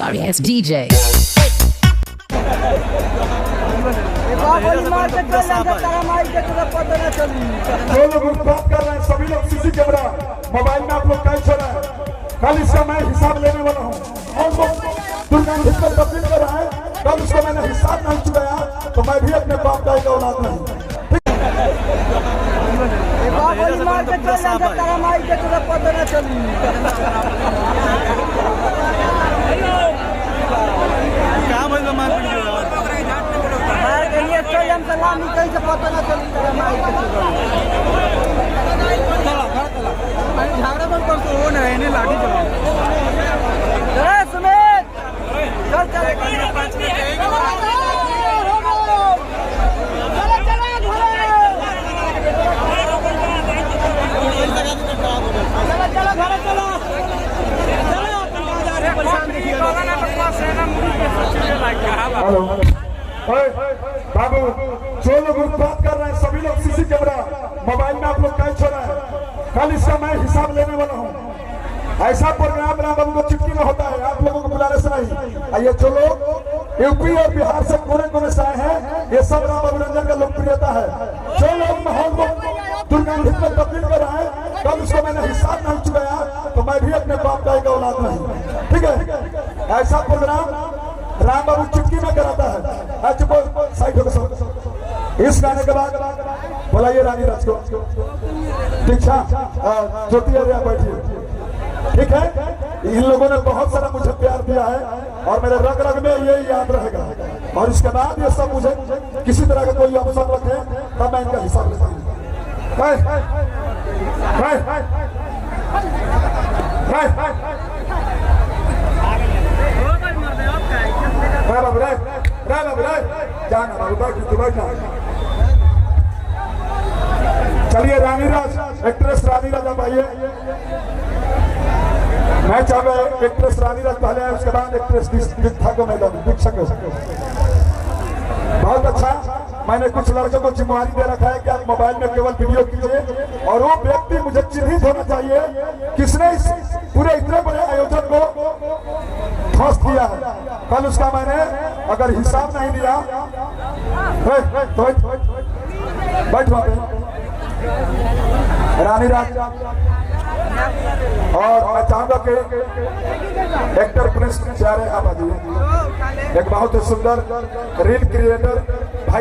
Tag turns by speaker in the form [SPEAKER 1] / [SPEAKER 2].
[SPEAKER 1] sorry ass DJ.
[SPEAKER 2] जो लोग उत्पाद कर रहे हैं सभी लोग सीसी कैमरा मोबाइल में आप लोग कैच हो रहे हैं। कल इसका मैं हिसाब लेने वाला हूँ। और वो दुर्गा पर तब्दील कर रहा है, कल उसको मैंने हिसाब नहीं चुकाया तो मैं भी अपने बाप का एक औलाद नहीं।
[SPEAKER 3] झाड़ा बंद कर तो नहीं लाठी
[SPEAKER 2] हेलो बाबू, जो लोग उत्पाद कर रहे हैं सभी लोग सीसी कैमरा मोबाइल में आप लोग कैच हो रहे हैं। कल इसका मैं हिसाब लेने वाला हूँ। ऐसा प्रोग्राम राम बाबू को चिट्ठी में होता है, आप लोगों को बुलाने से नहीं। ये जो लोग यूपी और बिहार से कोने कोने से आए हैं, ये सब राम बाबू रंजन का लोकप्रियता है। जो लोग माहौल को दुर्गंधित में तब्दील कर रहा है, कल उसको मैंने हिसाब नहीं चुकाया तो मैं भी अपने बाप का एक औलाद नहीं। ठीक है, ऐसा प्रोग्राम राम बाबू चुटकी में कराता है। साइड हो गए। इस गाने के बाद बुलाइए रानी राज को। ठीक है, ज्योति अरिया बैठिए। ठीक है, इन लोगों ने बहुत सारा मुझे प्यार दिया है और मेरे रग रग में ये याद रहेगा। और इसके बाद ये सब मुझे किसी तरह का कोई अवसर रखे तब मैं इनका हिसाब लेता हूँ। चलिए रानी राज, एक्ट्रेस रानी राज आप आइए। मैं चाहूंगा एक्ट्रेस रानी राज पहले है, उसके बाद एक्ट्रेस दीक्षा को मैडम दीक्षा को। बहुत अच्छा, मैंने कुछ लड़कों को जिम्मेवारी दे रखा है कि आप मोबाइल में केवल वीडियो कीजिए और वो व्यक्ति मुझे चिन्हित होना चाहिए किसने इस पूरे इतने बड़े आयोजन को ध्वस्त किया है। कल उसका मैंने अगर हिसाब नहीं दिया तो बैठ वहां पे रानी राज। और मैं चाहूंगा कि एक्टर प्रिंस प्यारे आप आइए, एक बहुत ही सुंदर रील क्रिएटर भाई।